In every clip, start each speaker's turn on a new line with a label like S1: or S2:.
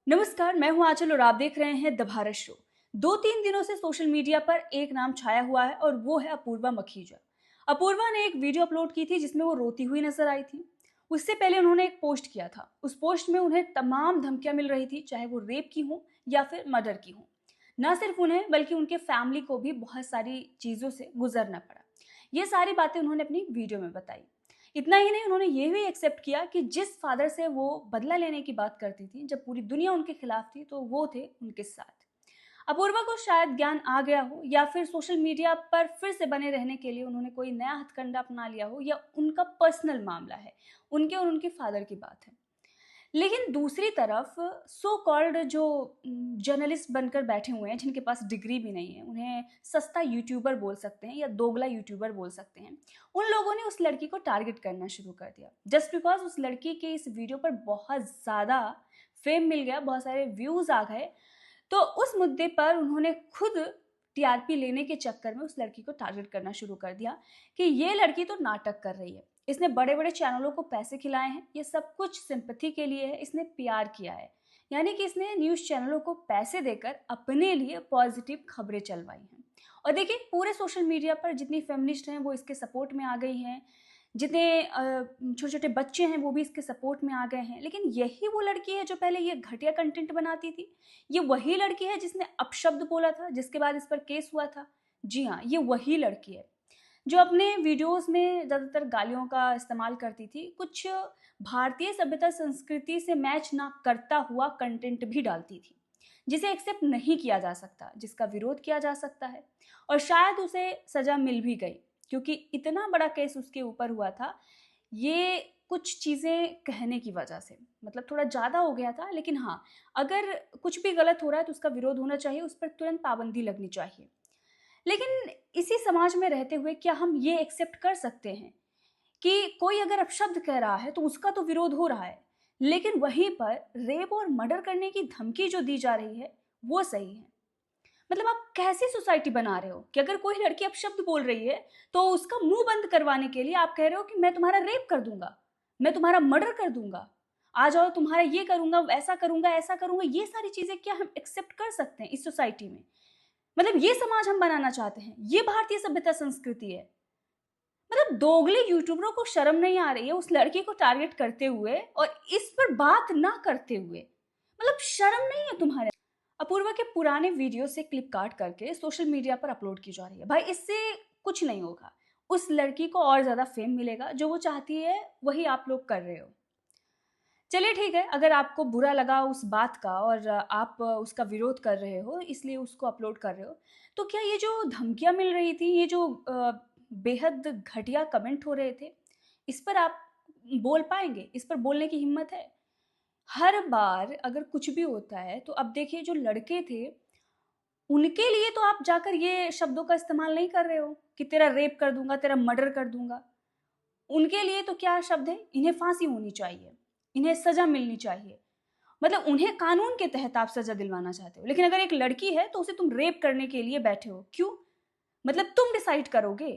S1: नमस्कार, मैं हूं आंचल और आप देख रहे हैं द भारत शो। 2-3 दिनों से सोशल मीडिया पर एक नाम छाया हुआ है और वो है अपूर्वा मखीजा। अपूर्वा ने एक वीडियो अपलोड की थी जिसमें वो रोती हुई नजर आई थी। उससे पहले उन्होंने एक पोस्ट किया था। उस पोस्ट में उन्हें तमाम धमकियां मिल रही थी, चाहे वो रेप की हो या फिर मर्डर की हो। न सिर्फ उन्हें बल्कि उनके फैमिली को भी बहुत सारी चीजों से गुजरना पड़ा। ये सारी बातें उन्होंने अपनी वीडियो में बताई। इतना ही नहीं, उन्होंने ये भी एक्सेप्ट किया कि जिस फादर से वो बदला लेने की बात करती थी, जब पूरी दुनिया उनके खिलाफ थी, तो वो थे उनके साथ। अपूर्वा को शायद ज्ञान आ गया हो या फिर सोशल मीडिया पर फिर से बने रहने के लिए उन्होंने कोई नया हथकंडा अपना लिया हो, या उनका पर्सनल मामला है, उनके और उनके फादर की बात है। लेकिन दूसरी तरफ सो कॉल्ड जो जर्नलिस्ट बनकर बैठे हुए हैं, जिनके पास डिग्री भी नहीं है, उन्हें सस्ता यूट्यूबर बोल सकते हैं या दोगला यूट्यूबर बोल सकते हैं, उन लोगों ने उस लड़की को टारगेट करना शुरू कर दिया जस्ट बिकॉज उस लड़की के इस वीडियो पर बहुत ज़्यादा फेम मिल गया, बहुत सारे व्यूज़ आ गए। तो उस मुद्दे पर उन्होंने खुद टीआरपी लेने के चक्कर में उस लड़की को टारगेट करना शुरू कर दिया कि ये लड़की तो नाटक कर रही है, इसने बड़े बड़े चैनलों को पैसे खिलाए हैं, ये सब कुछ सिंपैथी के लिए है, इसने पीआर किया है। यानी कि इसने न्यूज़ चैनलों को पैसे देकर अपने लिए पॉजिटिव खबरें चलवाई हैं। और देखिए, पूरे सोशल मीडिया पर जितनी फेमिनिस्ट हैं वो इसके सपोर्ट में आ गई हैं, जितने छोटे छोटे बच्चे हैं वो भी इसके सपोर्ट में आ गए हैं। लेकिन यही वो लड़की है जो पहले ये घटिया कंटेंट बनाती थी। ये वही लड़की है जिसने अपशब्द बोला था, जिसके बाद इस पर केस हुआ था। जी हाँ, ये वही लड़की है जो अपने वीडियोस में ज़्यादातर गालियों का इस्तेमाल करती थी, कुछ भारतीय सभ्यता संस्कृति से मैच ना करता हुआ कंटेंट भी डालती थी, जिसे एक्सेप्ट नहीं किया जा सकता, जिसका विरोध किया जा सकता है। और शायद उसे सज़ा मिल भी गई, क्योंकि इतना बड़ा केस उसके ऊपर हुआ था, ये कुछ चीज़ें कहने की वजह से। मतलब थोड़ा ज़्यादा हो गया था, लेकिन हाँ, अगर कुछ भी गलत हो रहा है तो उसका विरोध होना चाहिए, उस पर तुरंत पाबंदी लगनी चाहिए। लेकिन इसी समाज में रहते हुए क्या हम ये एक्सेप्ट कर सकते हैं कि कोई अगर अपशब्द कह रहा है तो उसका तो विरोध हो रहा है, लेकिन वहीं पर रेप और मर्डर करने की धमकी जो दी जा रही है वो सही है? मतलब आप कैसी सोसाइटी बना रहे हो कि अगर कोई लड़की अपशब्द बोल रही है तो उसका मुंह बंद करवाने के लिए आप कह रहे हो कि मैं तुम्हारा रेप कर दूंगा, मैं तुम्हारा मर्डर कर दूंगा, आ जाओ तुम्हारा ये करूंगा, वैसा करूंगा, ऐसा करूंगा। ये सारी चीजें क्या हम एक्सेप्ट कर सकते हैं इस सोसाइटी में? मतलब ये समाज हम बनाना चाहते हैं? ये भारतीय सभ्यता संस्कृति है? मतलब दोगले यूट्यूबरों को शर्म नहीं आ रही है उस लड़की को टारगेट करते हुए और इस पर बात ना करते हुए? मतलब शर्म नहीं है तुम्हारे? अपूर्वा के पुराने वीडियो से क्लिप काट करके सोशल मीडिया पर अपलोड की जा रही है। भाई, इससे कुछ नहीं होगा, उस लड़की को और ज्यादा फेम मिलेगा। जो वो चाहती है वही आप लोग कर रहे हो। चलिए ठीक है, अगर आपको बुरा लगा उस बात का और आप उसका विरोध कर रहे हो, इसलिए उसको अपलोड कर रहे हो, तो क्या ये जो धमकियाँ मिल रही थी, ये जो बेहद घटिया कमेंट हो रहे थे, इस पर आप बोल पाएँगे? इस पर बोलने की हिम्मत है? हर बार अगर कुछ भी होता है तो अब देखिए, जो लड़के थे, उनके लिए तो आप जाकर ये शब्दों का इस्तेमाल नहीं कर रहे हो कि तेरा रेप कर दूँगा, तेरा मर्डर कर दूँगा। उनके लिए तो क्या शब्द है, इन्हें फांसी होनी चाहिए, इन्हें सजा मिलनी चाहिए। मतलब उन्हें कानून के तहत आप सजा दिलवाना चाहते हो। लेकिन अगर एक लड़की है तो उसे तुम रेप करने के लिए बैठे हो, क्यों? मतलब तुम डिसाइड करोगे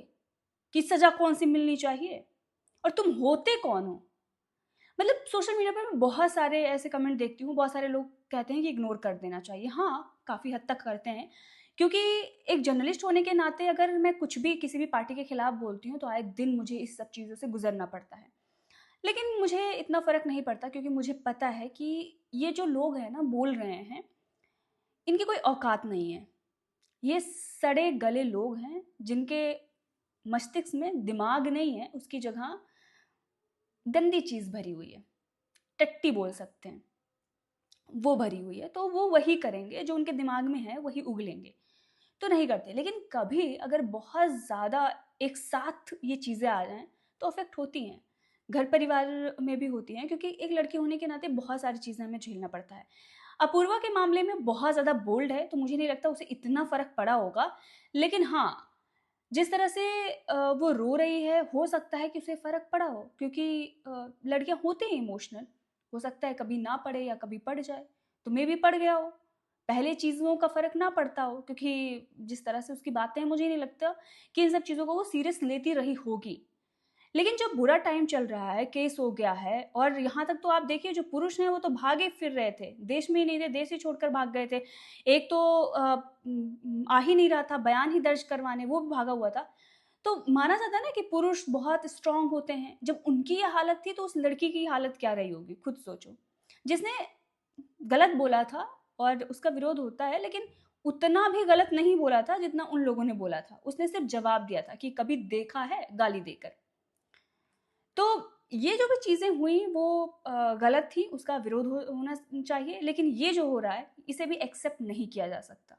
S1: कि सजा कौन सी मिलनी चाहिए, और तुम होते कौन हो? मतलब सोशल मीडिया पर मैं बहुत सारे ऐसे कमेंट देखती हूँ, बहुत सारे लोग कहते हैं कि इग्नोर कर देना चाहिए। हाँ, काफ़ी हद तक करते हैं, क्योंकि एक जर्नलिस्ट होने के नाते अगर मैं कुछ भी किसी भी पार्टी के खिलाफ बोलती हूँ तो आए दिन मुझे इस सब चीज़ों से गुजरना पड़ता है। लेकिन मुझे इतना फ़र्क नहीं पड़ता, क्योंकि मुझे पता है कि ये जो लोग हैं ना, बोल रहे हैं, इनकी कोई औकात नहीं है। ये सड़े गले लोग हैं जिनके मस्तिष्क में दिमाग नहीं है, उसकी जगह गंदी चीज़ भरी हुई है, टट्टी बोल सकते हैं, वो भरी हुई है। तो वो वही करेंगे जो उनके दिमाग में है, वही उगलेंगे। तो नहीं करते। लेकिन कभी अगर बहुत ज़्यादा एक साथ ये चीज़ें आ जाएँ तो अफ़ेक्ट होती हैं। घर परिवार में भी होती हैं, क्योंकि एक लड़की होने के नाते बहुत सारी चीज़ें हमें झेलना पड़ता है। अपूर्वा के मामले में बहुत ज़्यादा बोल्ड है, तो मुझे नहीं लगता उसे इतना फ़र्क पड़ा होगा। लेकिन हाँ, जिस तरह से वो रो रही है, हो सकता है कि उसे फ़र्क पड़ा हो, क्योंकि लड़कियाँ होती हैं इमोशनल। हो सकता है कभी ना पड़े या कभी पड़ जाए, तुम्हें भी पड़ गया हो। पहले चीज़ों का फ़र्क ना पड़ता हो, क्योंकि जिस तरह से उसकी बातें हैं, मुझे नहीं लगता कि इन सब चीज़ों को वो सीरियस लेती रही होगी। लेकिन जब बुरा टाइम चल रहा है, केस हो गया है और यहाँ तक तो आप देखिए जो पुरुष हैं वो तो भागे फिर रहे थे, देश में ही नहीं थे, देश ही छोड़कर भाग गए थे। एक तो आ ही नहीं रहा था बयान ही दर्ज करवाने, वो भी भागा हुआ था। तो माना जाता है ना कि पुरुष बहुत स्ट्रॉन्ग होते हैं, जब उनकी ये हालत थी तो उस लड़की की हालत क्या रही होगी, खुद सोचो। जिसने गलत बोला था और उसका विरोध होता है, लेकिन उतना भी गलत नहीं बोला था जितना उन लोगों ने बोला था। उसने सिर्फ जवाब दिया था कि कभी देखा है, गाली देकर। तो ये जो भी चीज़ें हुई वो गलत थी, उसका विरोध होना चाहिए, लेकिन ये जो हो रहा है इसे भी एक्सेप्ट नहीं किया जा सकता।